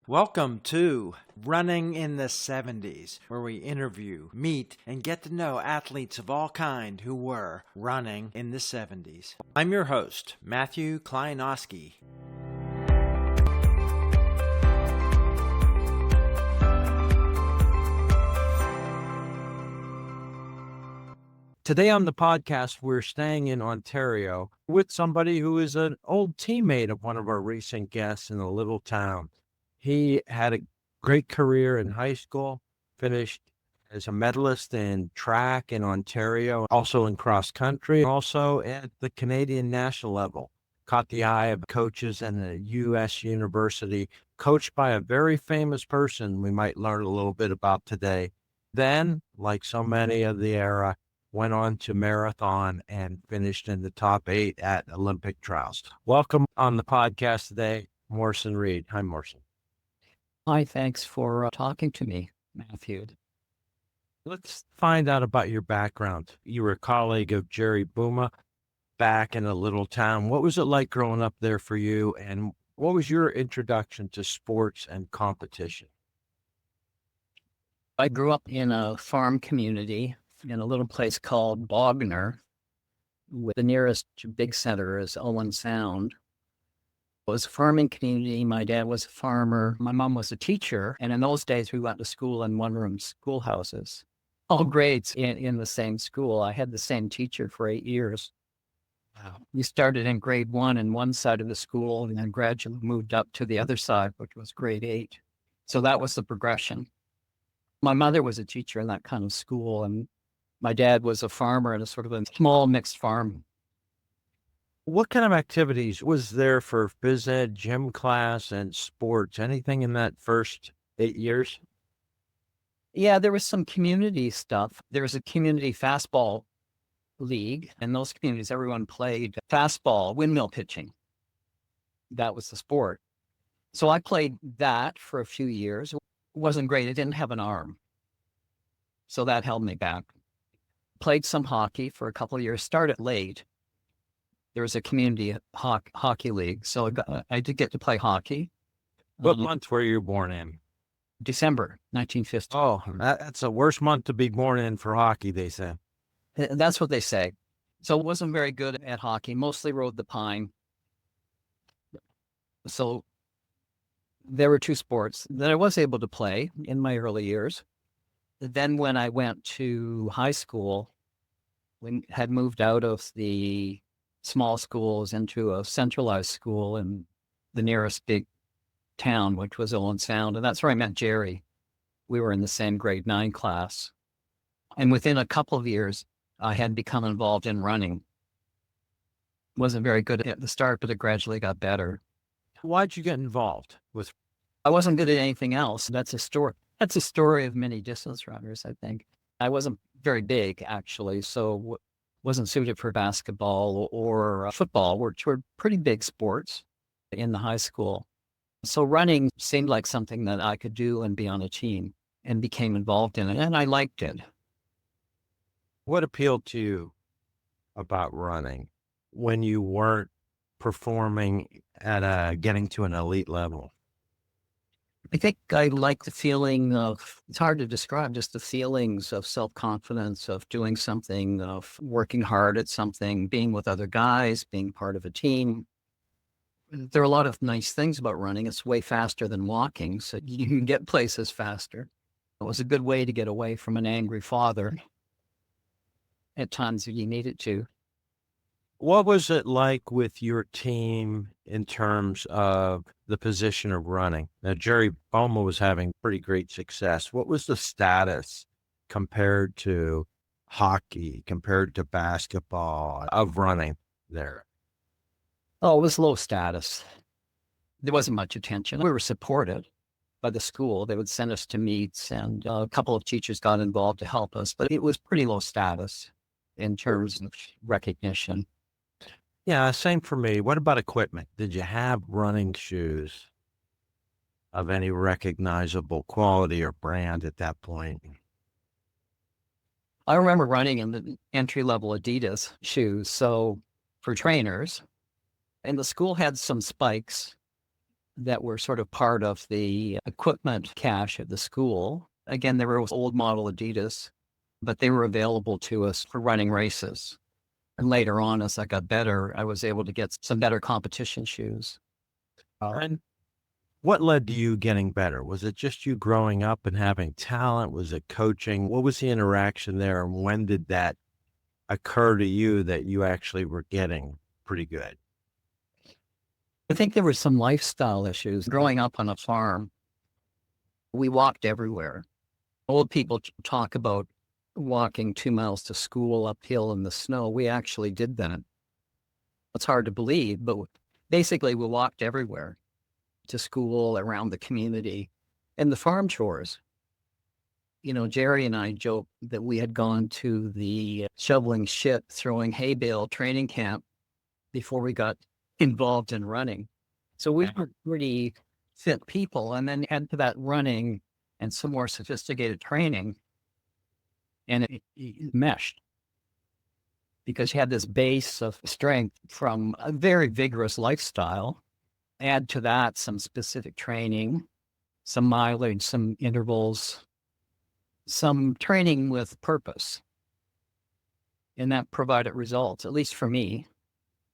Welcome to Running in the 70s, where we interview, meet, and get to know athletes of all kind who were running in the 70s. I'm your host, Matthew Kleinowski. Today on the podcast, we're staying in Ontario with somebody who is an old teammate of one of our recent guests in a little town. He had a great career in high school, finished as a medalist in track in Ontario, also in cross country, also at the Canadian national level. Caught the eye of coaches in a U.S. university, coached by a very famous person we might learn a little bit about today. Then, like so many of the era, went on to marathon and finished in the top 8 at Olympic trials. Welcome on the podcast today, Morrison Reid. Hi, Morrison. Hi, thanks for talking to me, Matthew. Let's find out about your background. You were a colleague of Jerry Bouma back in a little town. What was it like growing up there for you, and what was your introduction to sports and competition? I grew up in a farm community in a little place called Bognor, with the nearest big center is Owen Sound. It was a farming community. My dad was a farmer. My mom was a teacher. And in those days, we went to school in one-room schoolhouses, all grades in the same school. I had the same teacher for 8 years. Wow. We started in grade 1 in one side of the school and then gradually moved up to the other side, which was grade 8. So that was the progression. My mother was a teacher in that kind of school, and my dad was a farmer in a sort of a small mixed farm. What kind of activities was there for phys ed, gym class, and sports? Anything in that first 8 years? Yeah, there was some community stuff. There was a community fastball league. In those communities, everyone played fastball, windmill pitching. That was the sport. So I played that for a few years. It wasn't great. I didn't have an arm. So that held me back. Played some hockey for a couple of years, started late. There was a community hockey league. So I did get to play hockey. What month were you born in? December 1950. Oh, that's the worst month to be born in for hockey, they say. That's what they say. So wasn't very good at hockey, mostly rode the pine. So there were two sports that I was able to play in my early years. Then when I went to high school, we had moved out of the small schools into a centralized school in the nearest big town, which was Owen Sound. And that's where I met Jerry. We were in the same grade 9 class. And within a couple of years, I had become involved in running. Wasn't very good at the start, but it gradually got better. Why'd you get involved with? I wasn't good at anything else. That's a story of many distance runners, I think. I wasn't very big, actually, so wasn't suited for basketball or football, which were pretty big sports in the high school. So running seemed like something that I could do and be on a team, and became involved in it, and I liked it. What appealed to you about running when you weren't performing at getting to an elite level? I think I like the feeling of, it's hard to describe, just the feelings of self-confidence, of doing something, of working hard at something, being with other guys, being part of a team. There are a lot of nice things about running. It's way faster than walking, so you can get places faster. It was a good way to get away from an angry father at times you needed to. What was it like with your team in terms of the position of running? Now, Jerry Bouma was having pretty great success. What was the status compared to hockey, compared to basketball, of running there? Oh, it was low status. There wasn't much attention. We were supported by the school. They would send us to meets, and a couple of teachers got involved to help us, but it was pretty low status in terms of recognition. Yeah, same for me. What about equipment? Did you have running shoes of any recognizable quality or brand at that point? I remember running in the entry-level Adidas shoes, so for trainers, and the school had some spikes that were sort of part of the equipment cache at the school. Again, they were old model Adidas, but they were available to us for running races. And later on, as I got better, I was able to get some better competition shoes. And what led to you getting better? Was it just you growing up and having talent? Was it coaching? What was the interaction there? And when did that occur to you that you actually were getting pretty good? I think there were some lifestyle issues. Growing up on a farm, we walked everywhere. Old people talk about walking 2 miles to school uphill in the snow. We actually did that. It's hard to believe, but basically we walked everywhere to school, around the community, and the farm chores. You know, Jerry and I joked that we had gone to the shoveling shit, throwing hay bale training camp before we got involved in running. So we were pretty fit people. And then add to that running and some more sophisticated training, and it meshed because you had this base of strength from a very vigorous lifestyle. Add to that some specific training, some mileage, some intervals, some training with purpose. And that provided results, at least for me.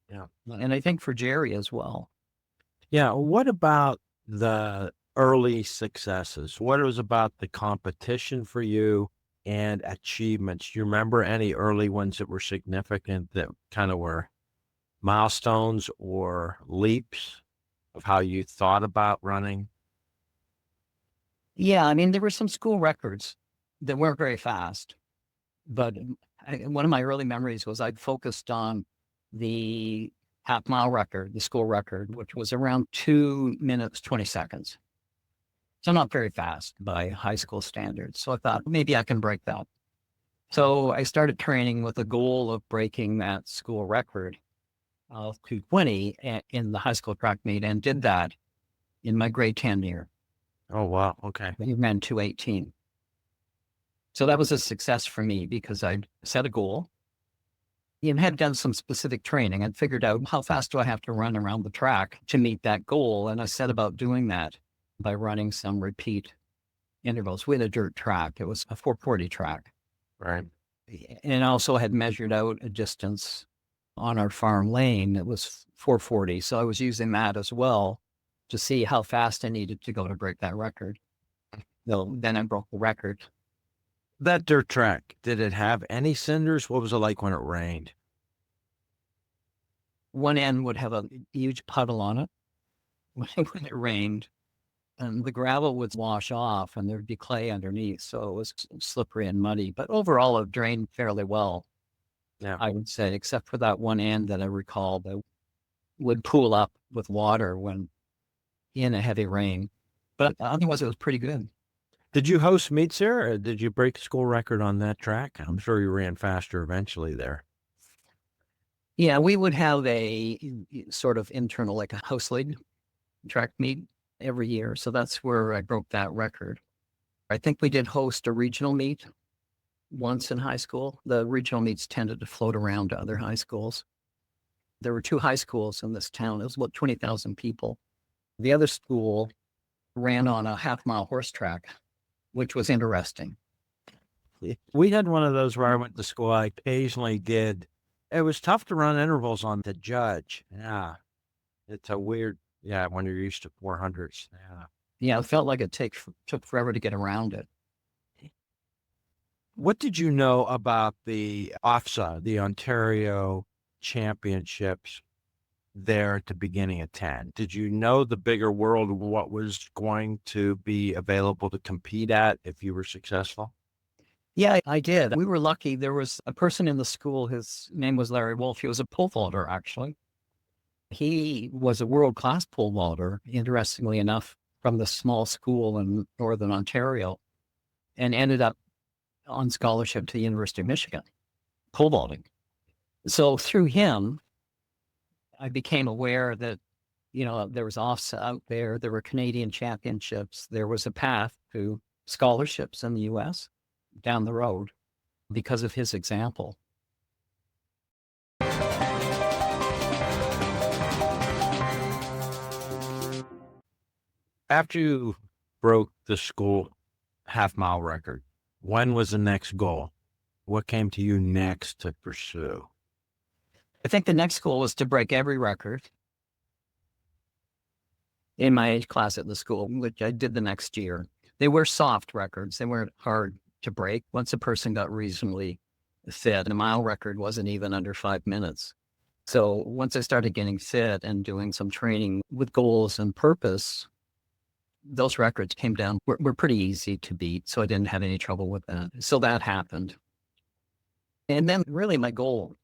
Yeah. And I think for Jerry as well. Yeah. What about the early successes? What was about the competition for you and achievements? Do you remember any early ones that were significant that kind of were milestones or leaps of how you thought about running? Yeah, I mean, there were some school records that weren't very fast, but one of my early memories was I'd focused on the half-mile record, the school record, which was around 2 minutes, 20 seconds. So not very fast by high school standards. So I thought maybe I can break that. So I started training with the goal of breaking that school record of 2:20 in the high school track meet, and did that in my grade 10 year. Oh, wow. Okay. He ran 2:18. So that was a success for me because I'd set a goal and had done some specific training. I'd figured out how fast do I have to run around the track to meet that goal. And I set about doing that by running some repeat intervals with a dirt track. It was a 440 track. Right. And I also had measured out a distance on our farm lane. It was 440. So I was using that as well to see how fast I needed to go to break that record. So then I broke the record. That dirt track, did it have any cinders? What was it like when it rained? One end would have a huge puddle on it when it rained, and the gravel would wash off and there'd be clay underneath. So it was slippery and muddy, but overall it drained fairly well. Yeah. I would say, except for that one end that I recall that would pool up with water when in a heavy rain. But otherwise it was pretty good. Did you host meets there, or did you break the school record on that track? I'm sure you ran faster eventually there. Yeah, we would have a sort of internal, like a house league track meet every year. So that's where I broke that record. I think we did host a regional meet once in high school. The regional meets tended to float around to other high schools. There were 2 high schools in this town. It was about 20,000 people. The other school ran on a half-mile horse track, which was interesting. We had one of those where I went to school. I occasionally did. It was tough to run intervals on the judge. Yeah. It's a weird, when you're used to 400s. Yeah. Yeah, it felt like it took forever to get around it. What did you know about the OFSA, the Ontario Championships there at the beginning of 10? Did you know the bigger world, what was going to be available to compete at if you were successful? Yeah, I did. We were lucky. There was a person in the school, his name was Larry Wolf. He was a pole vaulter, actually. He was a world-class pole vaulter, interestingly enough, from the small school in Northern Ontario, and ended up on scholarship to the University of Michigan, pole vaulting. So through him, I became aware that, there was OFSA out there, there were Canadian championships, there was a path to scholarships in the U.S. down the road because of his example. After you broke the school half-mile record, when was the next goal? What came to you next to pursue? I think the next goal was to break every record in my age class at the school, which I did the next year. They were soft records. They weren't hard to break. Once a person got reasonably fit, a mile record wasn't even under 5 minutes. So once I started getting fit and doing some training with goals and purpose, those records came down, were pretty easy to beat. So I didn't have any trouble with that. So that happened. And then really my goal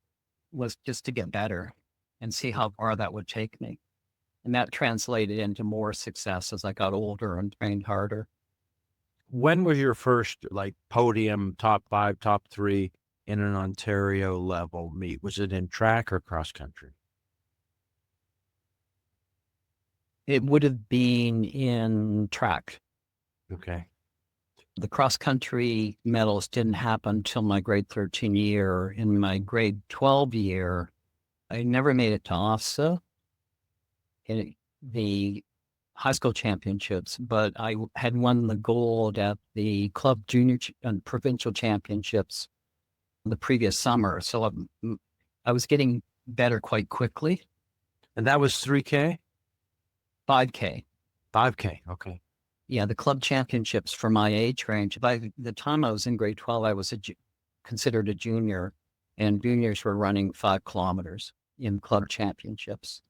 was just to get better and see how far that would take me. And that translated into more success as I got older and trained harder. When was your first podium, top 5, top 3 in an Ontario level meet? Was it in track or cross country? It would have been in track. Okay. The cross country medals didn't happen until my grade 13 year. In my grade 12 year, I never made it to OFSA in the high school championships, but I had won the gold at the club junior and provincial championships the previous summer. So I was getting better quite quickly. And that was 3K? 5K. 5K, okay. Yeah, the club championships for my age range. By the time I was in grade 12, I was considered a junior, and juniors were running 5 kilometers in club championships.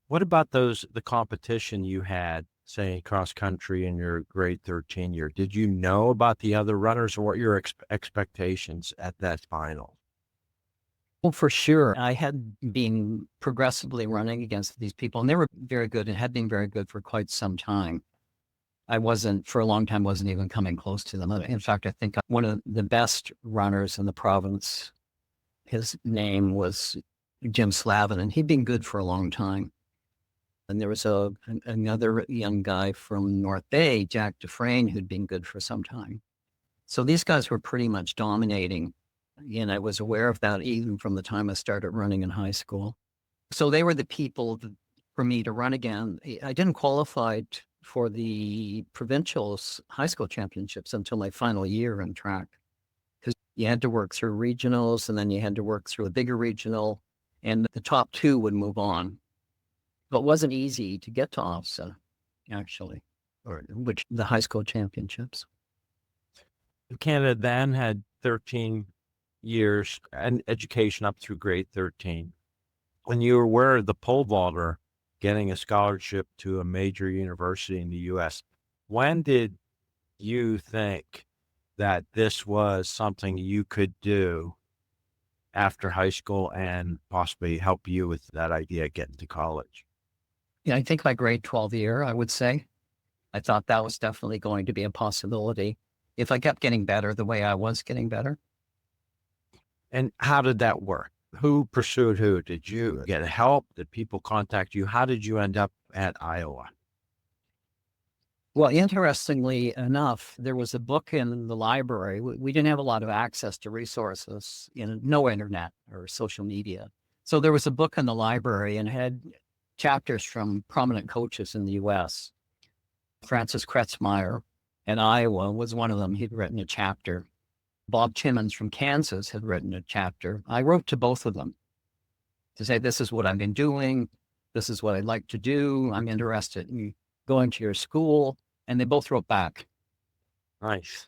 What about the competition you had, say, cross country in your grade 13 year? Did you know about the other runners, or what your expectations at that final? Well, for sure. I had been progressively running against these people, and they were very good and had been very good for quite some time. I for a long time, wasn't even coming close to them. In fact, I think one of the best runners in the province, his name was Jim Slavin, and he'd been good for a long time. And there was another young guy from North Bay, Jack Dufresne, who'd been good for some time. So these guys were pretty much dominating. And I was aware of that even from the time I started running in high school. So they were the people for me to run again. I didn't qualify for the provincials high school championships until my final year in track, because you had to work through regionals, and then you had to work through a bigger regional, and the top 2 would move on. But it wasn't easy to get to OFSA, actually, which the high school championships. Canada then had 13 years and education up through grade 13. When you were the pole vaulter getting a scholarship to a major university in the U.S., when did you think that this was something you could do after high school and possibly help you with that idea of getting to college? Yeah, I think my grade 12 year, I would say, I thought that was definitely going to be a possibility if I kept getting better the way I was getting better. And how did that work? Who pursued who? Did you get help? Did people contact you? How did you end up at Iowa? Well, interestingly enough, there was a book in the library. We didn't have a lot of access to resources, no internet or social media. So there was a book in the library and had chapters from prominent coaches in the U.S. Francis Kretzmeyer in Iowa was one of them. He'd written a chapter. Bob Timmons from Kansas had written a chapter. I wrote to both of them to say, this is what I've been doing. This is what I'd like to do. I'm interested in going to your school. And they both wrote back. Nice.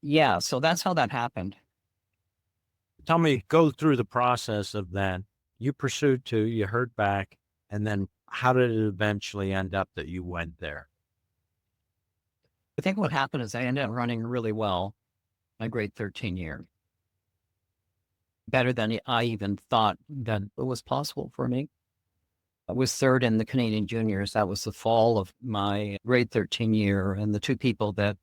Yeah, so that's how that happened. Tell me, go through the process of then. You pursued 2, you heard back, and then how did it eventually end up that you went there? I think what happened is I ended up running really well my grade 13 year. Better than I even thought that it was possible for me. I was 3rd in the Canadian juniors. That was the fall of my grade 13 year. And the 2 people that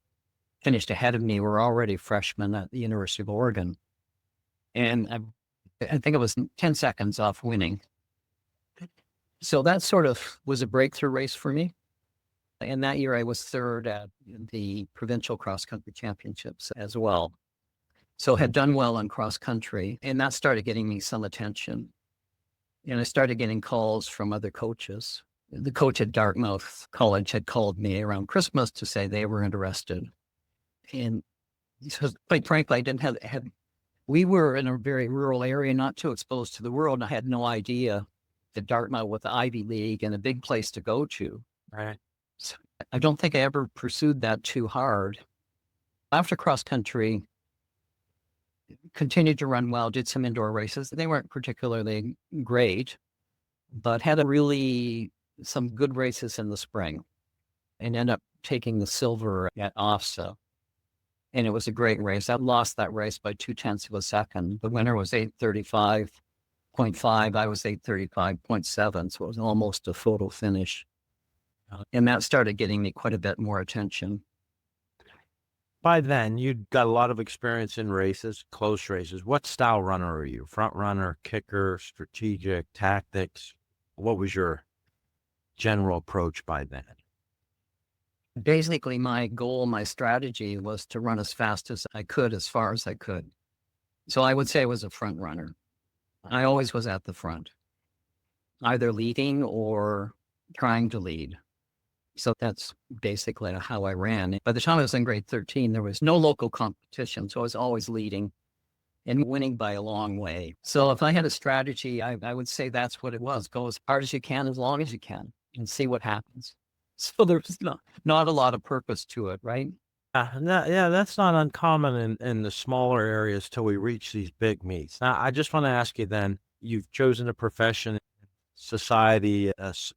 finished ahead of me were already freshmen at the University of Oregon. And I think it was 10 seconds off winning. So that sort of was a breakthrough race for me. And that year I was 3rd at the provincial cross country championships as well. So had done well on cross country, and that started getting me some attention. And I started getting calls from other coaches the coach at Dartmouth College had called me around Christmas to say they were interested. And so, quite frankly, I didn't have we were in a very rural area, not too exposed to the world. And I had no idea that Dartmouth was the Ivy League and a big place to go to. Right. So I don't think I ever pursued that too hard. After cross country, continued to run well, did some indoor races. They weren't particularly great, but had some good races in the spring and ended up taking the silver at OFSA. And it was a great race. I lost that race by 0.2 of a second. The winner was 8:35.5. I was 8:35.7. So it was almost a photo finish. And that started getting me quite a bit more attention. By then, you'd got a lot of experience in races, close races. What style runner are you? Front runner, kicker, strategic, tactics? What was your general approach by then? Basically, my goal, my strategy was to run as fast as I could, as far as I could. So I would say I was a front runner. I always was at the front, either leading or trying to lead. So that's basically how I ran. By the time I was in grade 13, there was no local competition. So I was always leading and winning by a long way. So if I had a strategy, I would say that's what it was. Go as hard as you can, as long as you can, and see what happens. So there's not a lot of purpose to it, right? That's not uncommon in the smaller areas till we reach these big meets. Now, I just want to ask you then, you've chosen a profession, society,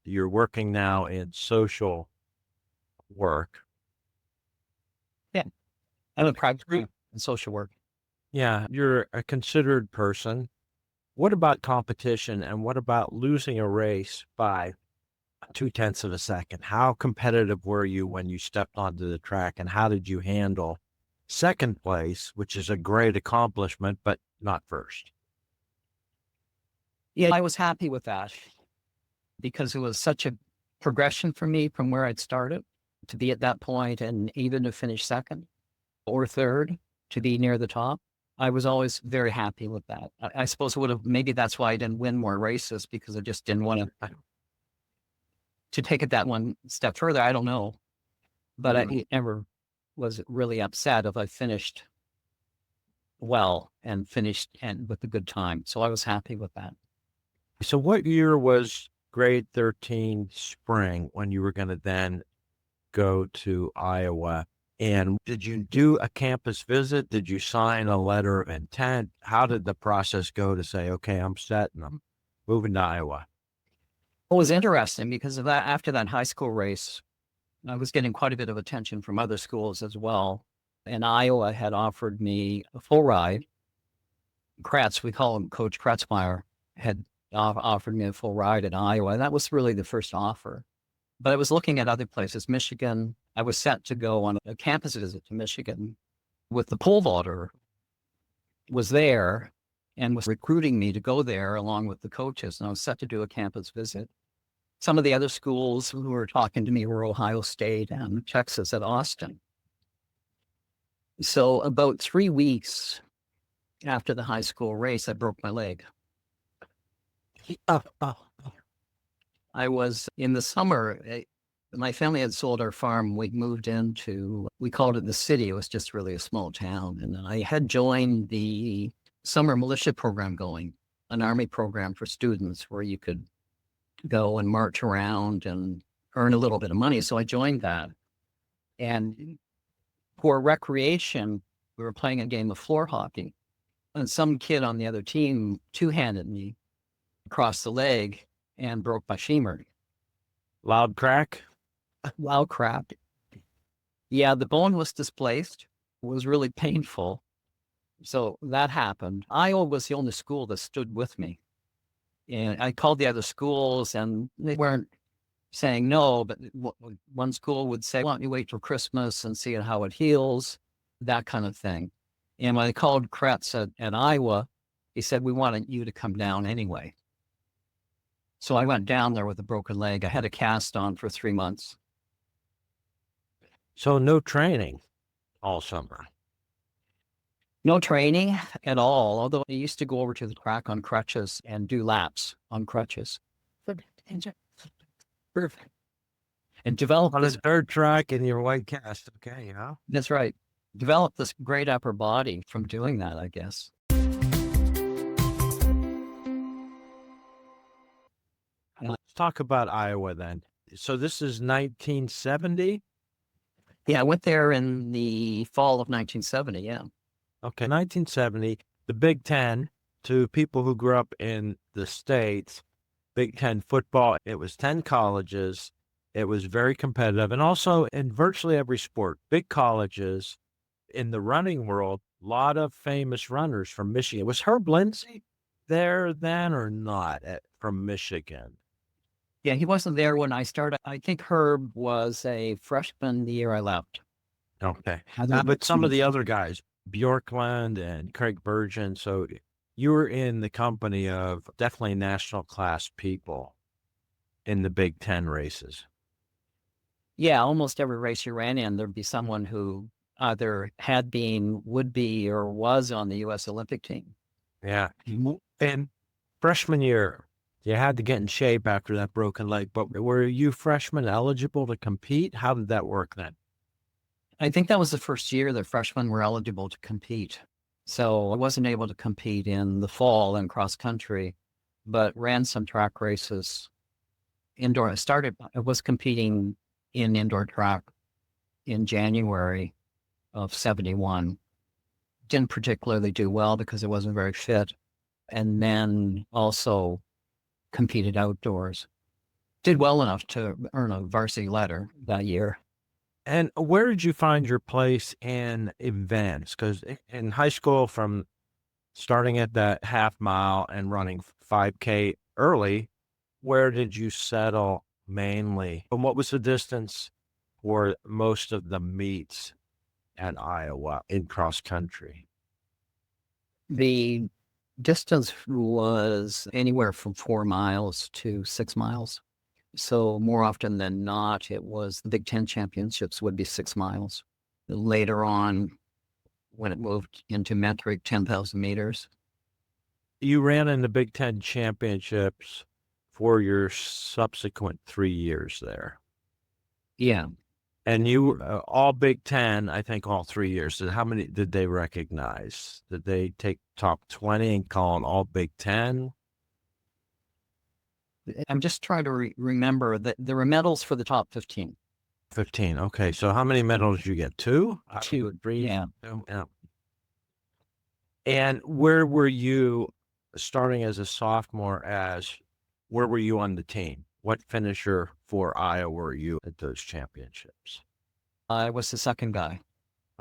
you're working now in social work. Yeah. I'm a private in social work. Yeah, you're a considered person. What about competition and what about losing a race by 0.2 of a second? How competitive were you when you stepped onto the track and how did you handle second place, which is a great accomplishment, but not first? Yeah, I was happy with that because it was such a progression for me from where I'd started to be at that point and even to finish second or third to be near the top. I was always very happy with that. I suppose it would have, maybe that's why I didn't win more races because I just didn't want to take it that one step further. I don't know, but I never was really upset if I finished well and finished and with a good time. So I was happy with that. So what year was grade 13 spring when you were going to then go to Iowa? And did you do a campus visit? Did you sign a letter of intent? How did the process go to say, okay, I'm set and I'm moving to Iowa? It was interesting because of that, after that high school race, I was getting quite a bit of attention from other schools as well. And Iowa had offered me a full ride. Kratz, we call him Coach Kratzmeyer, had offered me a full ride at Iowa. And that was really the first offer. But I was looking at other places. Michigan, I was set to go on a campus visit to Michigan with the pole vaulter was there and was recruiting me to go there along with the coaches. And I was set to do a campus visit. Some of the other schools who were talking to me were Ohio State and Texas at Austin. So about 3 weeks after the high school race, I broke my leg. I was in the summer, my family had sold our farm. We moved into, we called it the city. It was just really a small town. And I had joined the summer militia program going, an Army program for students where you could go and march around and earn a little bit of money. So I joined that. And for recreation, we were playing a game of floor hockey. And some kid on the other team two-handed me across the leg and broke my femur. Loud crack? Loud crack. Yeah, the bone was displaced. It was really painful. So that happened. Iowa was the only school that stood with me. And I called the other schools and they weren't saying no, but one school would say, why don't you wait till Christmas and see how it heals, that kind of thing. And when I called Kratz at Iowa, he said, we wanted you to come down anyway. So I went down there with a broken leg. I had a cast on for 3 months. So no training all summer. No training at all, although I used to go over to the track on crutches and do laps on crutches. Perfect. And develop On this. a dirt track in your white cast. Okay, yeah. That's right. Develop this great upper body from doing that, I guess. Let's talk about Iowa then. So this is 1970? Yeah, I went there in the fall of 1970. Yeah. Okay, 1970, the Big Ten, to people who grew up in the States, Big Ten football, it was 10 colleges. It was very competitive. And also in virtually every sport, big colleges. In the running world, a lot of famous runners from Michigan. Was Herb Lindsay there then or not from Michigan? Yeah, he wasn't there when I started. I think Herb was a freshman the year I left. Okay. But some of the other guys, Bjorkland and Craig Burgeon. So you were in the company of definitely national class people in the Big Ten races. Yeah, almost every race you ran in, there'd be someone who either had been, would be, or was on the U.S. Olympic team. Yeah. And freshman year, you had to get in shape after that broken leg, but were you freshmen eligible to compete? How did that work then? I think that was the first year that freshmen were eligible to compete. So I wasn't able to compete in the fall in cross country, but ran some track races indoor. I was competing in indoor track in January of 71. Didn't particularly do well because I wasn't very fit. And then also competed outdoors. Did well enough to earn a varsity letter that year. And where did you find your place in events? Because in high school, from starting at that half mile and running 5K early, where did you settle mainly? And what was the distance for most of the meets at Iowa in cross country? The distance was anywhere from 4 miles to 6 miles. So more often than not, it was the Big Ten championships would be 6 miles. Later on, when it moved into metric, 10,000 meters. You ran in the Big Ten championships for your subsequent 3 years there. Yeah. And you all Big Ten, I think all 3 years. So how many did they recognize? Did they take top 20 and call them all Big Ten? I'm just trying to remember that there were medals for the top 15. 15. Okay. So how many medals did you get? 2? 2. 3? Yeah. 2? Yeah. And where were you starting as a sophomore where were you on the team? What finisher for Iowa were you at those championships? I was the second guy.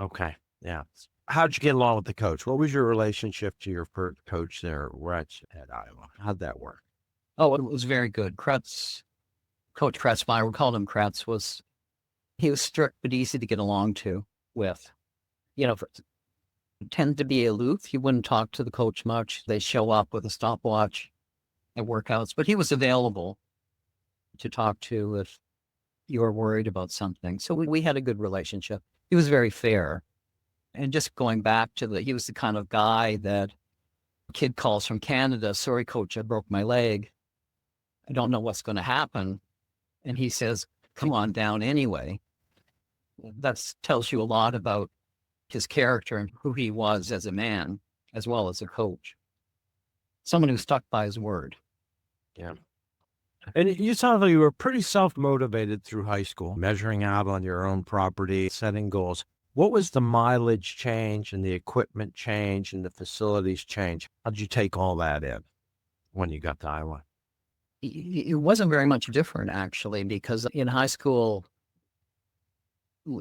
Okay. Yeah. How'd you get along with the coach? What was your relationship to your first coach there at Iowa? How'd that work? Oh, it was very good. Coach Kretzmeyer, we called him Kretz, he was strict but easy to get along with. Tend to be aloof. He wouldn't talk to the coach much. They show up with a stopwatch at workouts, but he was available to talk to if you were worried about something. So we had a good relationship. He was very fair. And just going back to he was the kind of guy that kid calls from Canada, sorry, coach, I broke my leg. I don't know what's going to happen. And he says, come on down anyway. That tells you a lot about his character and who he was as a man, as well as a coach. Someone who stuck by his word. Yeah. And you sound like you were pretty self-motivated through high school, measuring out on your own property, setting goals. What was the mileage change and the equipment change and the facilities change? How'd you take all that in when you got to Iowa? It wasn't very much different, actually, because in high school,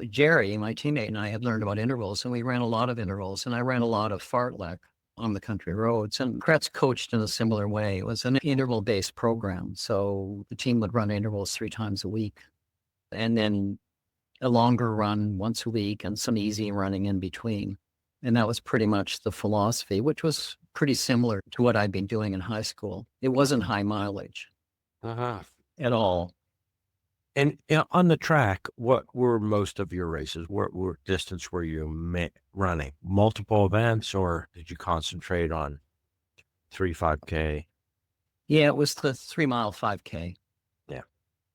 Jerry, my teammate, and I had learned about intervals, and we ran a lot of intervals, and I ran a lot of fartlek on the country roads. And Kretz coached in a similar way. It was an interval-based program, so the team would run intervals 3 times a week, and then a longer run once a week and some easy running in between. And that was pretty much the philosophy, which was pretty similar to what I'd been doing in high school. It wasn't high mileage at all. And on the track, what were most of your races? What distance were you running? Multiple events, or did you concentrate on 3 5K? Yeah, it was the 3 mile 5K. Yeah.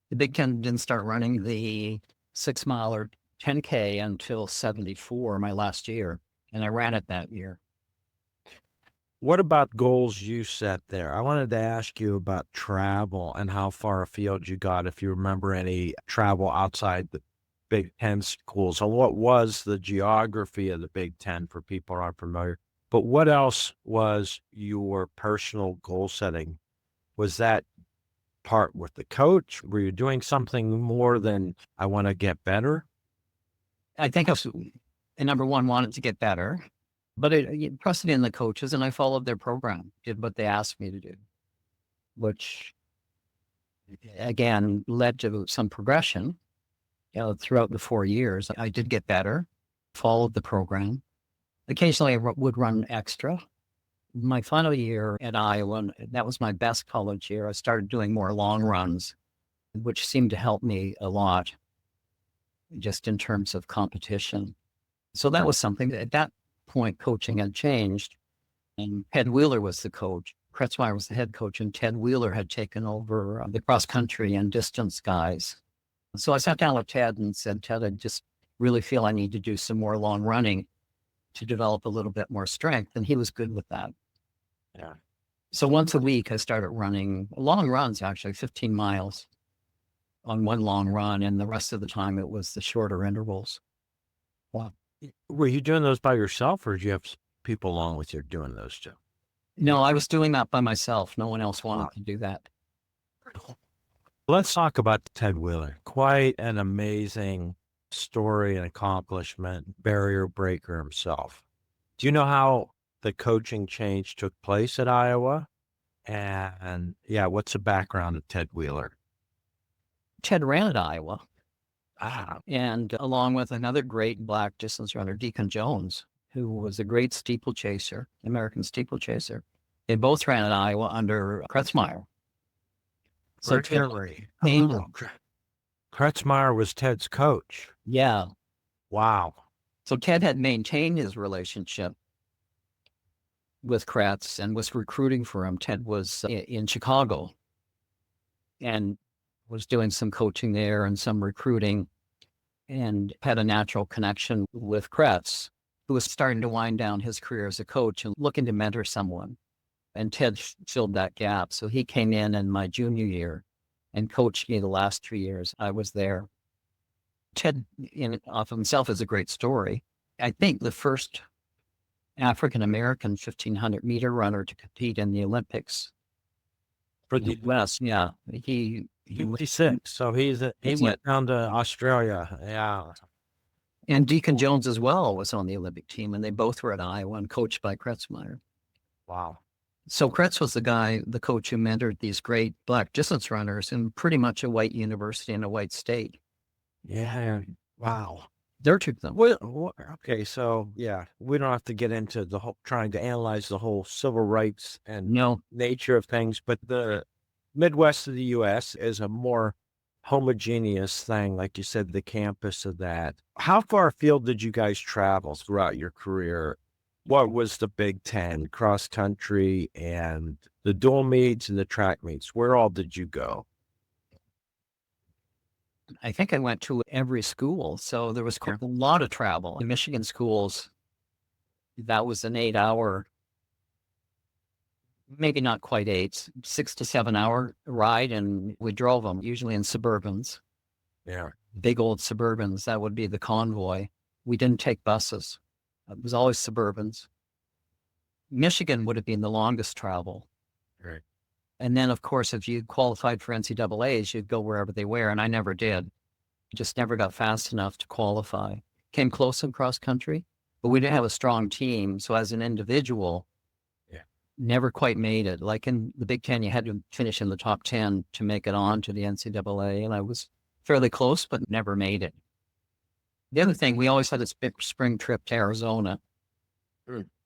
The Big Ten didn't start running the 6 mile or 10K until 74, my last year. And I ran it that year. What about goals you set there? I wanted to ask you about travel and how far afield you got, if you remember any travel outside the Big Ten schools. So what was the geography of the Big Ten for people who aren't familiar? But what else was your personal goal setting? Was that part with the coach? Were you doing something more than I want to get better? I think I was, number one, wanted to get better, but I trusted in the coaches and I followed their program, did what they asked me to do, which again led to some progression. Throughout the 4 years, I did get better, followed the program. Occasionally, I would run extra. My final year at Iowa, and that was my best college year, I started doing more long runs, which seemed to help me a lot, just in terms of competition. So that was something. At that point, coaching had changed, and Ted Wheeler was the coach. Kretzmeyer was the head coach, and Ted Wheeler had taken over the cross country and distance guys. So I sat down with Ted and said, Ted, I just really feel I need to do some more long running to develop a little bit more strength. And he was good with that. Yeah. So once a week, I started running long runs, actually 15 miles on one long run. And the rest of the time, it was the shorter intervals. Wow. Were you doing those by yourself, or did you have people along with you doing those too? No, I was doing that by myself. No one else wanted to do that. Let's talk about Ted Wheeler. Quite an amazing story and accomplishment, barrier breaker himself. Do you know how the coaching change took place at Iowa? And yeah, what's the background of Ted Wheeler? Ted ran at Iowa. Ah, And along with another great black distance runner, Deacon Jones, who was a great steeplechaser, American steeplechaser. They both ran at Iowa under Kretzmeyer. So Kretzmeyer was Ted's coach. Yeah. Wow. So Ted had maintained his relationship with Kretz and was recruiting for him. Ted was in Chicago and was doing some coaching there and some recruiting, and had a natural connection with Kretz, who was starting to wind down his career as a coach and looking to mentor someone. And Ted filled that gap. So he came in my junior year and coached me the last 3 years I was there. Ted, in and of himself, is a great story. I think the first African-American 1,500 meter runner to compete in the Olympics For in the the West. Yeah. He 56. So he went down to Australia. Yeah. and Deacon Jones as well was on the Olympic team, and they both were at Iowa and coached by Kretzmeyer. Wow. So Kretz was the coach who mentored these great black distance runners in pretty much a white university in a white state. Yeah. Wow. There took them. Well, okay. So yeah, we don't have to get into the whole trying to analyze the whole civil rights and No, nature of things, but the Midwest of the U.S. is a more homogeneous thing. Like you said, the campus of that. How far afield did you guys travel throughout your career? What was the Big Ten, cross country, and the dual meets and the track meets? Where all did you go? I think I went to every school. So there was a lot of travel. In Michigan schools, that was an 8 hour, maybe not quite 8, 6 to 7 hour ride. And we drove them usually in Suburbans, Yeah. big old Suburbans. That would be the convoy. We didn't take buses. It was always Suburbans. Michigan would have been the longest travel. Right. And then, of course, if you qualified for NCAAs, you'd go wherever they were. And I never did. Just never got fast enough to qualify. Came close in cross country, but we didn't have a strong team. So as an individual, never quite made it. Like in the Big Ten, you had to finish in the top 10 to make it on to the NCAA. And I was fairly close, but never made it. The other thing, we always had a spring trip to Arizona.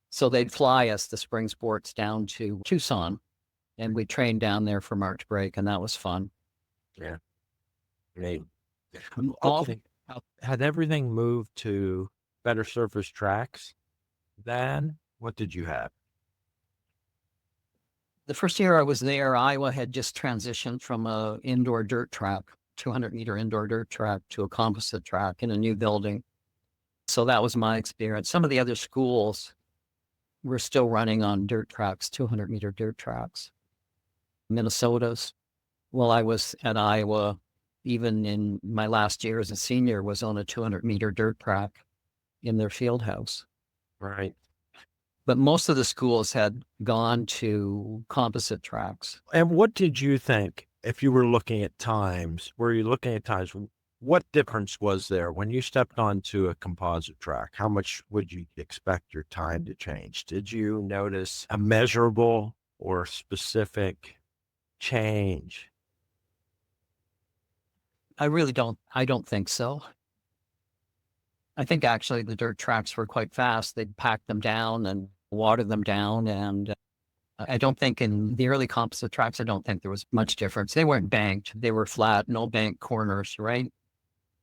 So they'd fly us, the spring sports, down to Tucson, and we trained down there for March break, and that was fun. Yeah. Great. Had everything moved to better surface tracks then? What did you have? The first year I was there, Iowa had just transitioned from a indoor dirt track 200-meter indoor dirt track to a composite track in a new building. So that was my experience. Some of the other schools were still running on dirt tracks, 200-meter dirt tracks. Minnesota's, while I was at Iowa, even in my last year as a senior, was on a 200-meter dirt track in their field house. Right. But most of the schools had gone to composite tracks. And what did you think, if you were looking at times, were you looking at times, what difference was there when you stepped onto a composite track? How much would you expect your time to change? Did you notice a measurable or specific change? I don't think so. I think actually the dirt tracks were quite fast. They'd pack them down and water them down. And I don't think in the early composite tracks, I don't think there was much difference. They weren't banked. They were flat, no bank corners, right?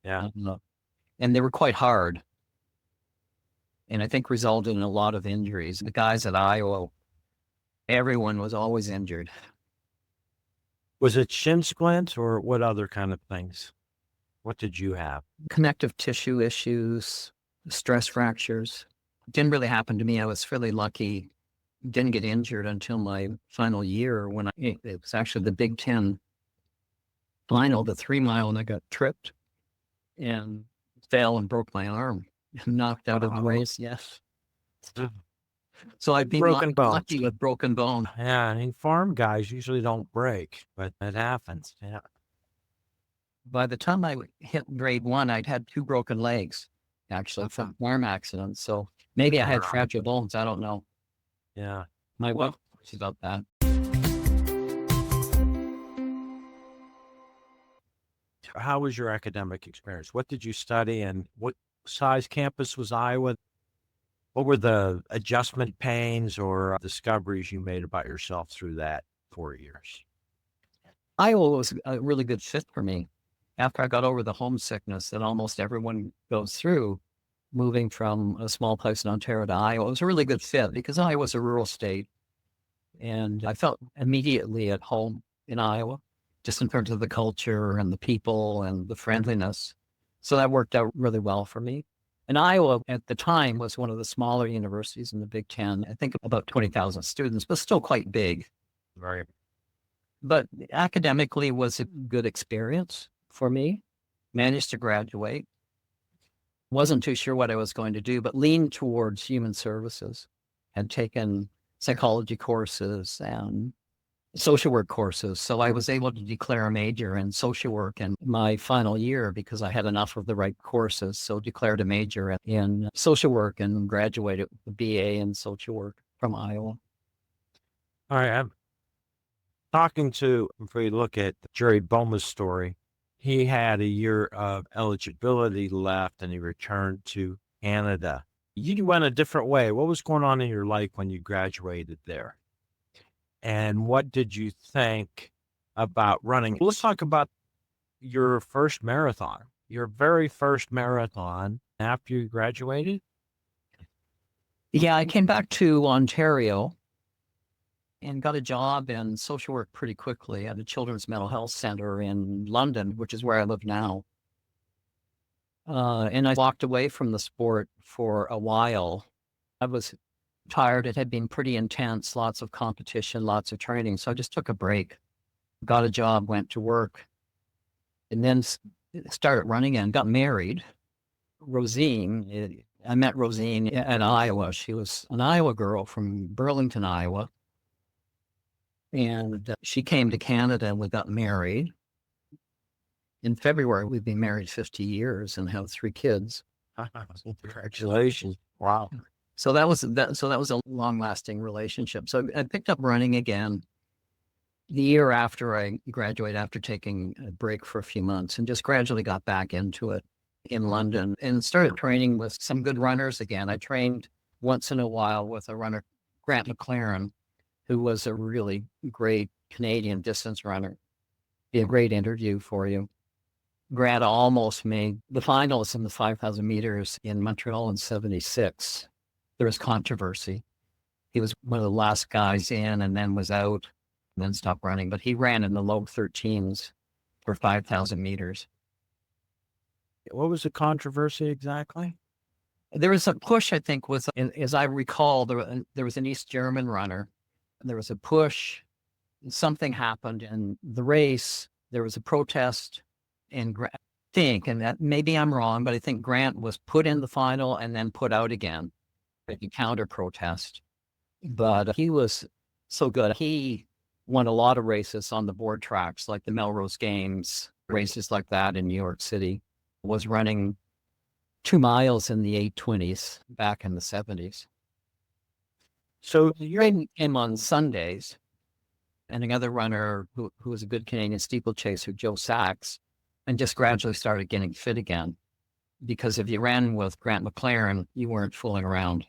Yeah. And they were quite hard. And I think resulted in a lot of injuries. The guys at Iowa, everyone was always injured. Was it shin splints or what other kind of things? What did you have? Connective tissue issues, stress fractures. Didn't really happen to me. I was fairly lucky. Didn't get injured until my final year when it was actually the Big Ten final, the 3 mile, and I got tripped and fell and broke my arm and knocked out of the race. Yes. So I'd be Broken bones. lucky with broken bone. Yeah, I mean, farm guys usually don't break, but it happens. Yeah. By the time I hit grade 1, I'd had 2 broken legs, actually, from farm accidents. So maybe I had fragile bones. I don't know. Yeah. My wife was about that. How was your academic experience? What did you study and what size campus was Iowa? What were the adjustment pains or discoveries you made about yourself through that 4 years? Iowa was a really good fit for me. After I got over the homesickness that almost everyone goes through, moving from a small place in Ontario to Iowa, it was a really good fit because Iowa's a rural state. And I felt immediately at home in Iowa, just in terms of the culture and the people and the friendliness. So that worked out really well for me. And Iowa at the time was one of the smaller universities in the Big Ten. I think about 20,000 students, but still quite big. Right. But academically was a good experience for me. Managed to graduate. Wasn't too sure what I was going to do, but leaned towards human services. Had taken psychology courses and social work courses. So I was able to declare a major in social work in my final year because I had enough of the right courses. So declared a major in social work and graduated with a BA in social work from Iowa. All right. I'm talking to, if we look at Jerry Boma's story, he had a year of eligibility left and he returned to Canada. You went a different way. What was going on in your life when you graduated there? And what did you think about running? Let's talk about your first marathon, your very first marathon after you graduated. Yeah, I came back to Ontario and got a job in social work pretty quickly at a children's mental health center in London, which is where I live now. And I walked away from the sport for a while. I was tired. It had been pretty intense, lots of competition, lots of training. So I just took a break, got a job, went to work, and then started running and got married. Rosine, I met Rosine at Iowa. She was an Iowa girl from Burlington, Iowa. And she came to Canada and we got married. In February, we've been married 50 years and have 3 kids. Congratulations. Wow. So that was a long-lasting relationship. So I picked up running again the year after I graduated, after taking a break for a few months, and just gradually got back into it in London and started training with some good runners again. I trained once in a while with a runner, Grant McLaren, who was a really great Canadian distance runner. Be a great interview for you. Grant almost made the finals in the 5,000 meters in Montreal in 76. There was controversy. He was one of the last guys in and then was out and then stopped running, but he ran in the low 13s for 5,000 meters. What was the controversy exactly? There was a push, I think, as I recall, there was an East German runner. There was a push. Something happened in the race. There was a protest, and I think, and that maybe I'm wrong, but I think Grant was put in the final and then put out again, like a counter protest. But he was so good. He won a lot of races on the board tracks, like the Melrose Games, races like that in New York City. Was running 2 miles in the 8:20s back in the 70s. So You came on Sundays, and another runner who was a good Canadian steeplechaser, Joe Sachs, and just gradually started getting fit again. Because if you ran with Grant McLaren, you weren't fooling around.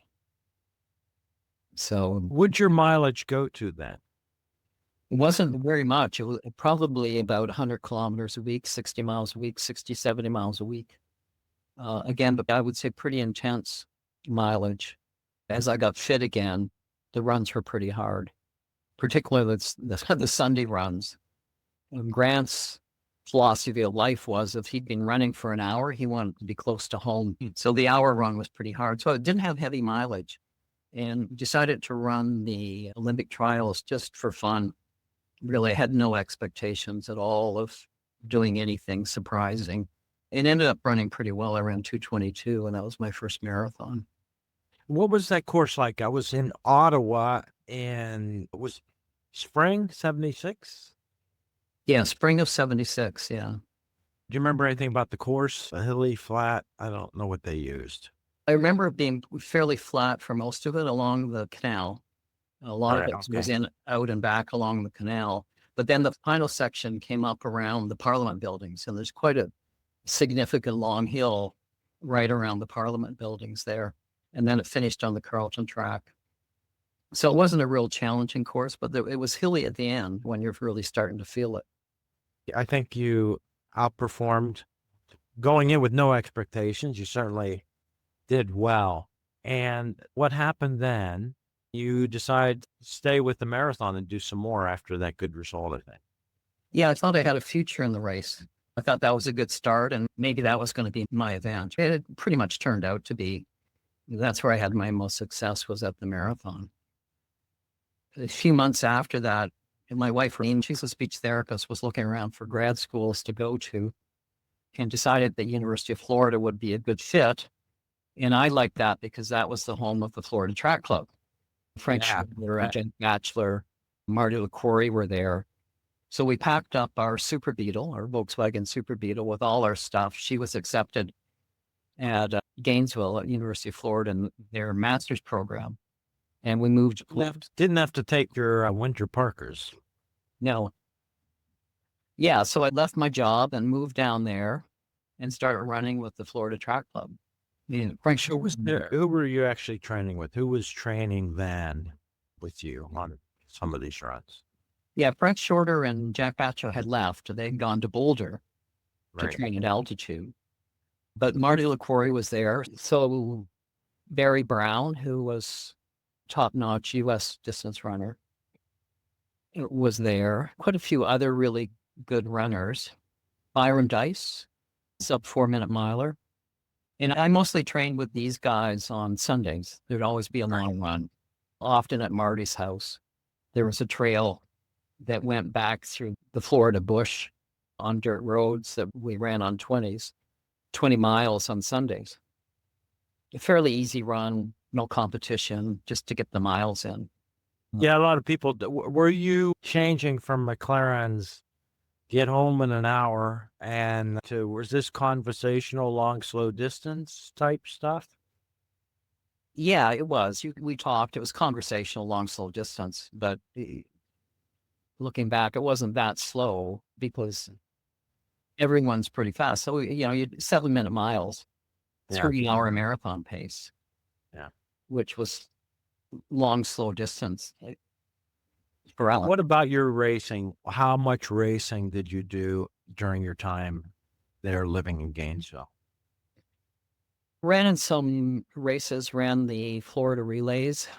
So what'd your mileage go to then? it wasn't very much. It was probably about 100 kilometers a week, 60 miles a week, 60, 70 miles a week. Again, but I would say pretty intense mileage. As I got fit again, the runs were pretty hard, particularly the Sunday runs. Grant's philosophy of life was if he'd been running for an hour, he wanted to be close to home. So the hour run was pretty hard. So it didn't have heavy mileage, and decided to run the Olympic trials just for fun. Really had no expectations at all of doing anything surprising. It ended up running pretty well around 2:22, and that was my first marathon. What was that course like? I was in Ottawa, and it was spring 76. Yeah, spring of 76, yeah. Do you remember anything about the course? A hilly, flat? I don't know what they used. I remember it being fairly flat for most of it along the canal. A lot of Right, it was okay. out and back along the canal. But then the final section came up around the Parliament buildings, and there's quite a significant long hill right around the Parliament buildings there. And then it finished on the Carlton track. So it wasn't a real challenging course, but it was hilly at the end when you're really starting to feel it. I think you outperformed going in with no expectations. You certainly did well. And what happened then? You decide to stay with the marathon and do some more after that good result, I think. Yeah, I thought I had a future in the race. I thought that was a good start, and maybe that was going to be my event. It pretty much turned out to be. That's where I had my most success, was at the marathon. A few months after that, my wife, she's a speech therapist, was looking around for grad schools to go to, and decided that University of Florida would be a good fit. And I liked that because that was the home of the Florida Track Club. Frank Yeah. Schindler and Jen Batchelor, Marty LaCory were there. So we packed up our Super Beetle, our Volkswagen Super Beetle, with all our stuff. She was accepted at Gainesville at University of Florida in their master's program. And we moved. Didn't have to take your winter Parkers. No. Yeah, so I left my job and moved down there and started running with the Florida Track Club. Frank Who was there? Who were you actually training with? Who was training then with you on some of these runs? Yeah, Frank Shorter and Jack Batcho had left. They'd gone to Boulder to Right. train at altitude. But Marty LaCory was there. So Barry Brown, who was top-notch U.S. distance runner, was there. Quite a few other really good runners. Byron Dice, sub 4-minute miler. And I mostly trained with these guys on Sundays. There'd always be a long run, often at Marty's house. There was a trail that went back through the Florida bush on dirt roads that we ran on 20s, 20 miles on Sundays. A fairly easy run, no competition, just to get the miles in. Yeah, a lot of people. Were you changing from McLaren's get home in an hour and was this conversational, long, slow distance type stuff? Yeah, it was. We talked. It was conversational, long, slow distance. But looking back, it wasn't that slow because everyone's pretty fast. So, you 7-minute miles, 3-hour marathon pace. Yeah. Which was long, slow distance. For Alan. What about your racing? How much racing did you do during your time there living in Gainesville? Ran in some races, ran the Florida relays.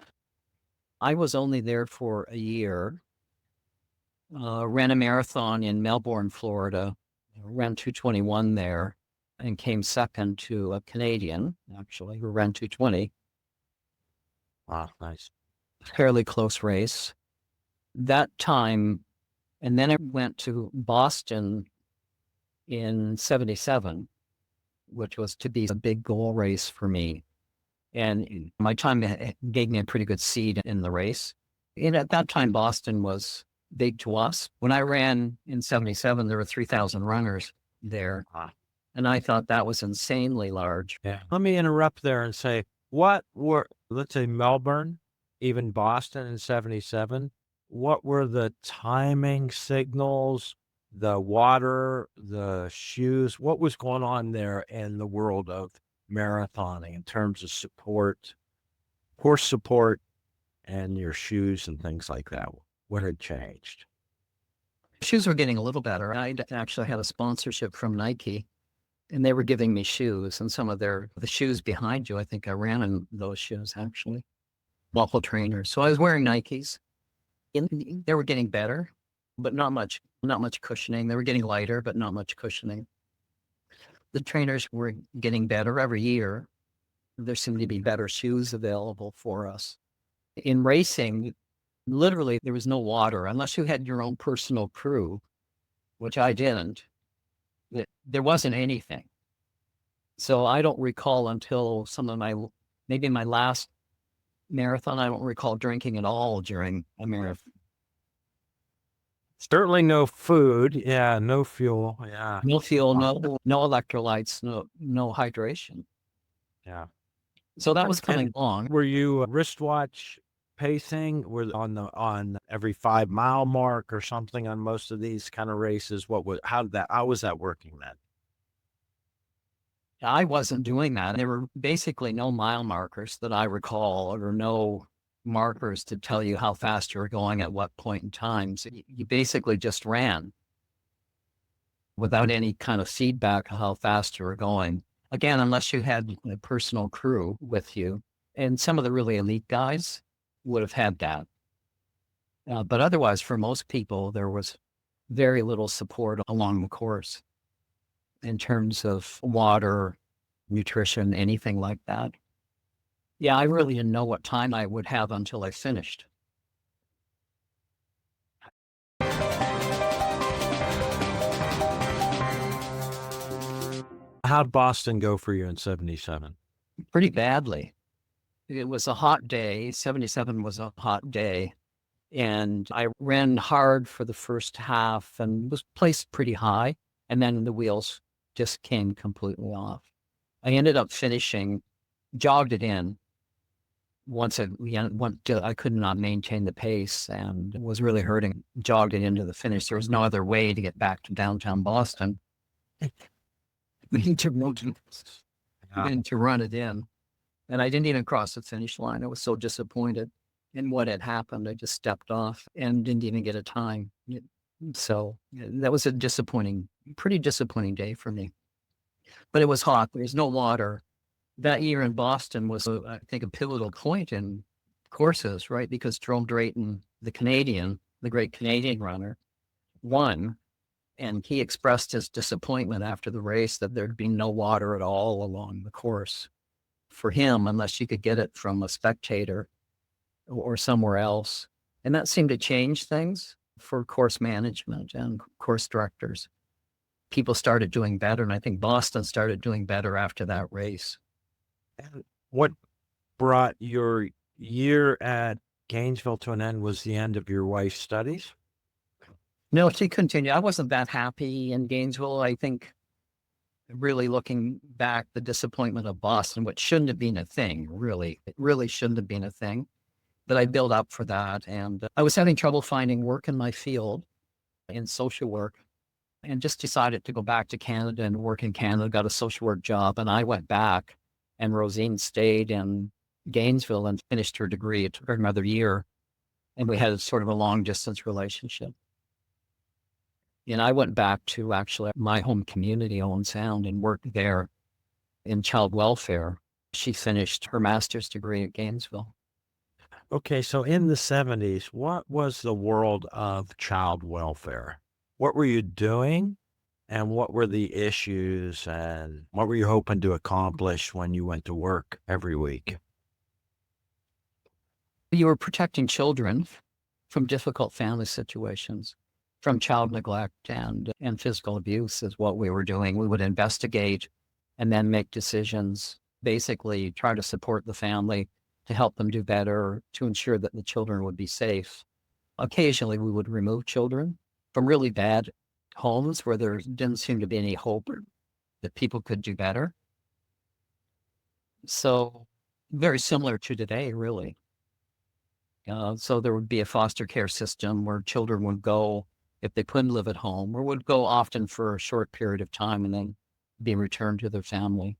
I was only there for a year. Ran a marathon in Melbourne, Florida ran 221 there and came second to a Canadian, actually, who ran 220. Ah, nice. Fairly close race. That time, and then I went to Boston in 77, which was to be a big goal race for me. And my time gave me a pretty good seed in the race. And at that time, Boston was big to us. When I ran in 77, there were 3,000 runners there. Ah. And I thought that was insanely large. Yeah. Let me interrupt there and say, what were, let's say Melbourne, even Boston in 77, what were the timing signals, the water, the shoes? What was going on there in the world of marathoning in terms of support, horse support, and your shoes and things like that? What had changed? Shoes were getting a little better. I actually had a sponsorship from Nike, and they were giving me shoes, and some of the shoes behind you, I think I ran in those shoes actually, waffle trainers. So I was wearing Nikes, and they were getting better, but not much cushioning. They were getting lighter, but not much cushioning. The trainers were getting better every year. There seemed to be better shoes available for us. In racing, literally there was no water unless you had your own personal crew, which I didn't. There wasn't anything. So I don't recall until maybe my last marathon, I don't recall drinking at all during a marathon. Certainly no food. Yeah, no fuel. Yeah. No fuel, no electrolytes, no hydration. Yeah. So that was coming along. Were you wristwatch pacing? Were on every 5 mile mark or something on most of these kind of races? How was that working then? I wasn't doing that. There were basically no mile markers that I recall, or no markers to tell you how fast you were going at what point in time. So you basically just ran without any kind of feedback of how fast you were going. Again, unless you had a personal crew with you. And some of the really elite guys would have had that. But otherwise, for most people, there was very little support along the course in terms of water, nutrition, anything like that. Yeah, I really didn't know what time I would have until I finished. How'd Boston go for you in 77? Pretty badly. It was a hot day. 77 was a hot day. And I ran hard for the first half and was placed pretty high. And then the wheels just came completely off. I ended up finishing, jogged it in. Once I could not maintain the pace and was really hurting, jogged it into the finish. There was no other way to get back to downtown Boston than to run it in. And I didn't even cross the finish line. I was so disappointed in what had happened. I just stepped off and didn't even get a time. So that was a pretty disappointing day for me. But it was hot. There was no water. That year in Boston was, I think, a pivotal point in courses, right? Because Jerome Drayton, the great Canadian runner, won. And he expressed his disappointment after the race that there'd be no water at all along the course for him, unless you could get it from a spectator or somewhere else. And that seemed to change things for course management and course directors. People started doing better, and I think Boston started doing better after that race. And what brought your year at Gainesville to an end was the end of your wife's studies? No, she continued. I wasn't that happy in Gainesville. I think, really looking back, the disappointment of Boston, which shouldn't have been a thing, really. It really shouldn't have been a thing. But I built up for that. And I was having trouble finding work in my field, in social work, and just decided to go back to Canada and work in Canada, got a social work job. And I went back, and Rosine stayed in Gainesville and finished her degree. It took her another year. And we had sort of a long distance relationship. And I went back to actually my home community, Owen Sound, and worked there in child welfare. She finished her master's degree at Gainesville. Okay, so in the 70s, what was the world of child welfare? What were you doing? And what were the issues and what were you hoping to accomplish when you went to work every week? You were protecting children from difficult family situations, from child neglect and physical abuse is what we were doing. We would investigate and then make decisions, basically try to support the family to help them do better, to ensure that the children would be safe. Occasionally, we would remove children from really bad homes where there didn't seem to be any hope that people could do better. So very similar to today, really. So there would be a foster care system where children would go if they couldn't live at home, or would go often for a short period of time and then be returned to their family.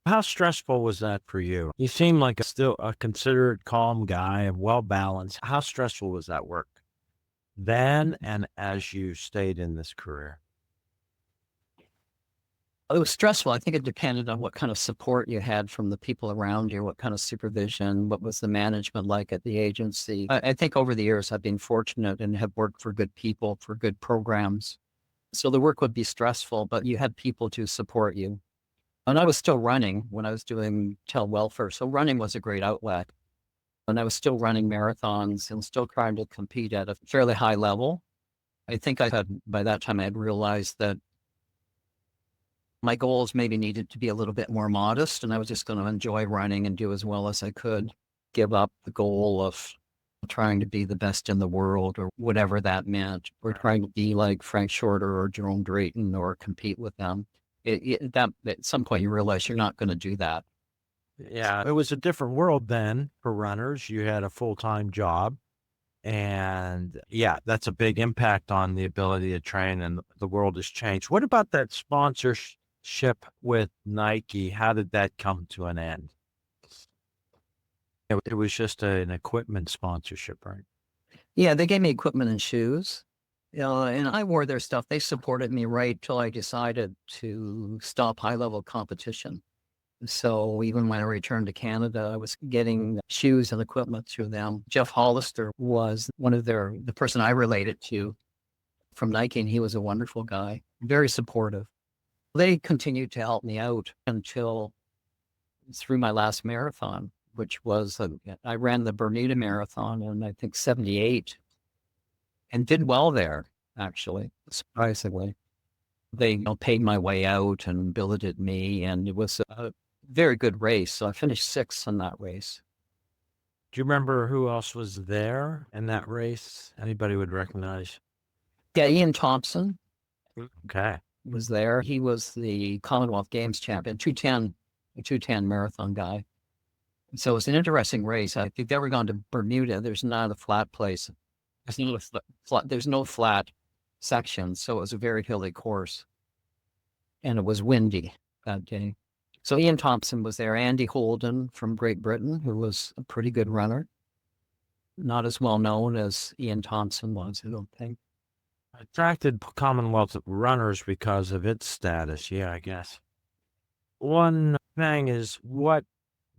How stressful was that for you? You seem like still a considered calm guy and well balanced. How stressful was that work then and as you stayed in this career? It was stressful. I think it depended on what kind of support you had from the people around you, what kind of supervision, what was the management like at the agency. I think over the years, I've been fortunate and have worked for good people, for good programs. So the work would be stressful, but you had people to support you. And I was still running when I was doing child welfare. So running was a great outlet. And I was still running marathons and still trying to compete at a fairly high level. I think by that time, I had realized that my goals maybe needed to be a little bit more modest, and I was just going to enjoy running and do as well as I could, give up the goal of trying to be the best in the world or whatever that meant, or trying to be like Frank Shorter or Jerome Drayton or compete with them. That at some point you realize you're not going to do that. Yeah, it was a different world then for runners. You had a full-time job. And yeah, that's a big impact on the ability to train, and the world has changed. What about that sponsorship with Nike? How did that come to an end? It was just an equipment sponsorship, right? Yeah, they gave me equipment and shoes. And I wore their stuff. They supported me right till I decided to stop high-level competition. So even when I returned to Canada, I was getting shoes and equipment through them. Jeff Hollister was the person I related to from Nike, and he was a wonderful guy, very supportive. They continued to help me out until through my last marathon, which was, I ran the Bermuda Marathon in, I think, 78 and did well there, actually, surprisingly. They paid my way out and billeted me, and it was a very good race. So I finished sixth in that race. Do you remember who else was there in that race? Anybody would recognize? Yeah, Ian Thompson Okay. was there. He was the Commonwealth Games champion, 210 marathon guy. So it was an interesting race. If you've ever gone to Bermuda, there's not a flat place. There's no flat section. So it was a very hilly course. And it was windy that day. So Ian Thompson was there. Andy Holden from Great Britain, who was a pretty good runner. Not as well known as Ian Thompson was, I don't think. Attracted Commonwealth runners because of its status. Yeah, I guess. One thing is, what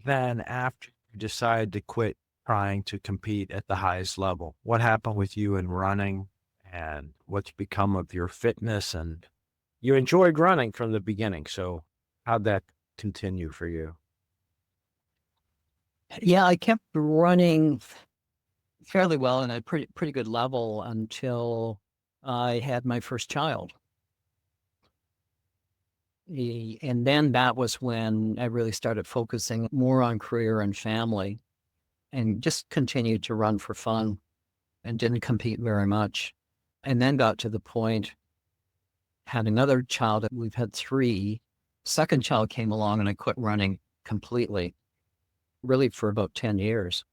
then after you decide to quit trying to compete at the highest level? What happened with you in running, and what's become of your fitness? And you enjoyed running from the beginning. So how'd that continue for you? Yeah, I kept running fairly well and at a pretty good level until I had my first child. And then that was when I really started focusing more on career and family, and just continued to run for fun and didn't compete very much. And then got to the point, had another child. We've had three. Second child came along and I quit running completely, really for about 10 years.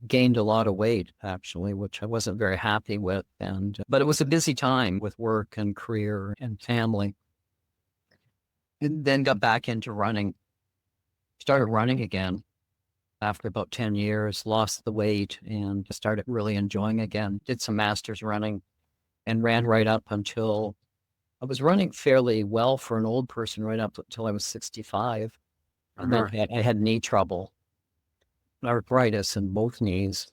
Gained a lot of weight, actually, which I wasn't very happy with. But it was a busy time with work and career and family. And then got back into running, started running again after about 10 years, lost the weight and started really enjoying again. Did some masters running and ran right up until I was running fairly well for an old person right up until I was 65. And then I had knee trouble, arthritis in both knees.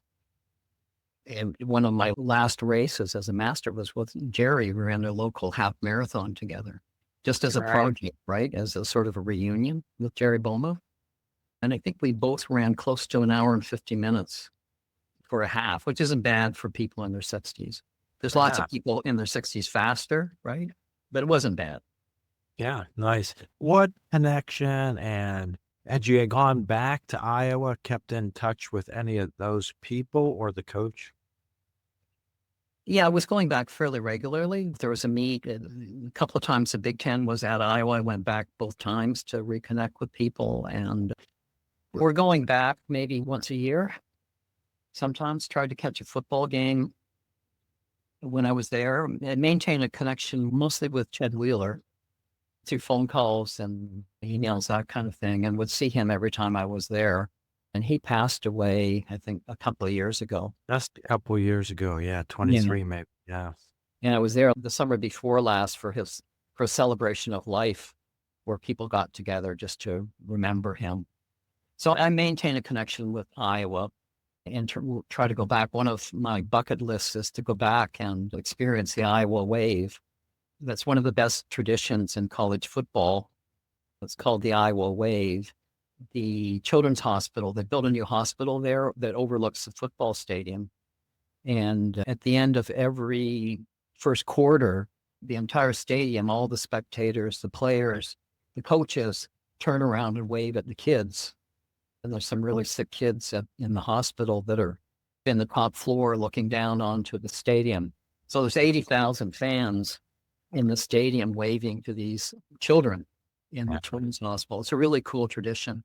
And one of my last races as a master was with Jerry. We ran a local half marathon together, just as a Right. project, right? As a sort of a reunion with Jerry Boma. And I think we both ran close to an hour and 50 minutes for a half, which isn't bad for people in their 60s. There's lots Yeah. of people in their 60s faster, right? But it wasn't bad. Yeah, nice. What connection, and had you gone back to Iowa, kept in touch with any of those people or the coach? Yeah, I was going back fairly regularly. There was a meet a couple of times. The Big Ten was at Iowa. I went back both times to reconnect with people. And we're going back maybe once a year. Sometimes tried to catch a football game when I was there and maintain a connection mostly with Ched Wheeler through phone calls and emails, that kind of thing, and would see him every time I was there. And he passed away, I think, a couple of years ago. Just a couple of years ago, yeah, 23 maybe, yeah. And I was there the summer before last for a celebration of life where people got together just to remember him. So I maintain a connection with Iowa and try to go back. One of my bucket lists is to go back and experience the Iowa wave. That's one of the best traditions in college football. It's called the Iowa wave. The Children's Hospital, they built a new hospital there that overlooks the football stadium. And at the end of every first quarter, the entire stadium, all the spectators, the players, the coaches turn around and wave at the kids. And there's some really sick kids in the hospital that are in the top floor looking down onto the stadium. So there's 80,000 fans in the stadium waving to these children in the Children's Hospital. It's a really cool tradition.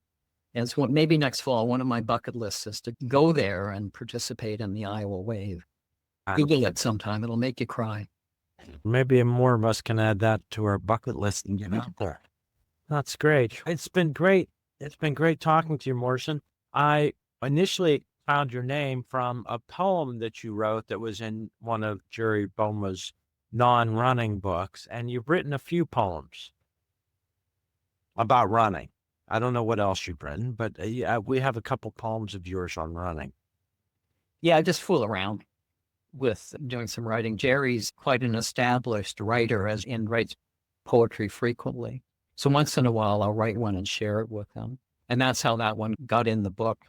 And so maybe next fall, one of my bucket lists is to go there and participate in the Iowa wave. Google it sometime. It'll make you cry. Maybe more of us can add that to our bucket list and get out there. That's great. It's been great. It's been great talking to you, Morrison. I initially found your name from a poem that you wrote that was in one of Jerry Boma's non-running books, and you've written a few poems about running. I don't know what else you've written, but yeah, we have a couple poems of yours on running. Yeah, I just fool around with doing some writing. Jerry's quite an established writer, as in writes poetry frequently. So once in a while, I'll write one and share it with him. And that's how that one got in the book.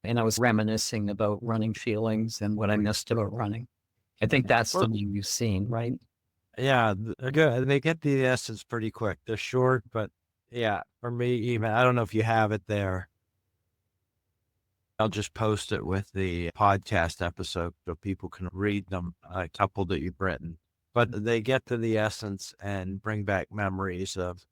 And I was reminiscing about running feelings and what I missed about running. I think that's the one you've seen, right? Yeah, they're good. They get the essence pretty quick. They're short, but yeah, for me, even I don't know if you have it there. I'll just post it with the podcast episode so people can read them, a couple that you've written. But they get to the essence and bring back memories of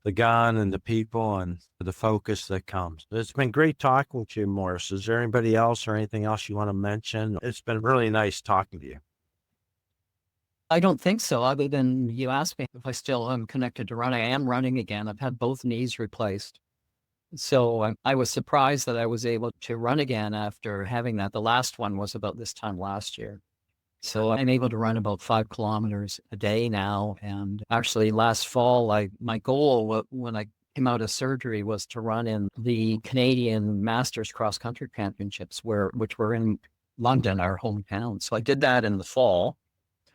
the gun and the people and the focus that comes. It's been great talking to you, Morris. Is there anybody else or anything else you want to mention? It's been really nice talking to you. I don't think so, other than you asked me if I still am connected to running. I am running again. I've had both knees replaced. So I was surprised that I was able to run again after having that. The last one was about this time last year. So I'm able to run about 5 kilometers a day now. And actually last fall, my goal when I came out of surgery was to run in the Canadian Masters Cross Country Championships, which were in London, our hometown. So I did that in the fall.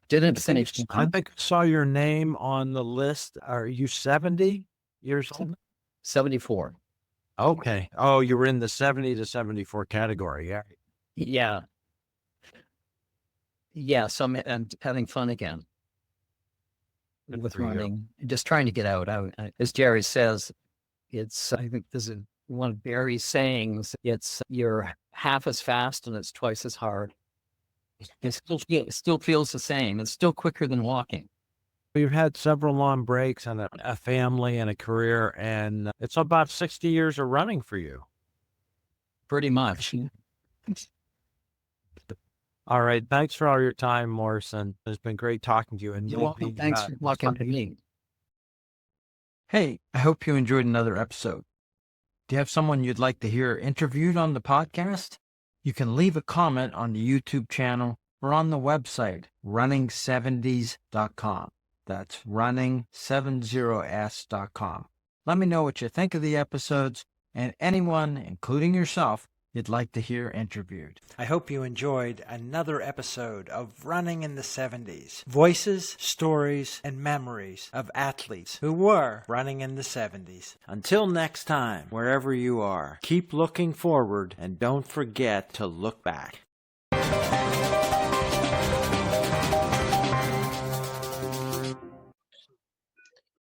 Didn't finish. I think I saw your name on the list. Are you 70 years old? 74. Okay. Oh, you were in the 70 to 74 category. Yeah. Yeah. Yeah. So I'm having fun again with running, just trying to get out. As Jerry says, I think this is one of Barry's sayings. You're half as fast and it's twice as hard. It still feels the same. It's still quicker than walking. You've had several long breaks and a family and a career, and it's about 60 years of running for you. Pretty much. All right. Thanks for all your time, Morrison. It's been great talking to you. And You're welcome. Thanks for walking to me. Hey, I hope you enjoyed another episode. Do you have someone you'd like to hear interviewed on the podcast? You can leave a comment on the YouTube channel or on the website, running70s.com. That's running70s.com. Let me know what you think of the episodes, and anyone, including yourself, you'd like to hear interviewed. I hope you enjoyed another episode of Running in the 70s. Voices, stories, and memories of athletes who were running in the 70s. Until next time, wherever you are, keep looking forward and don't forget to look back.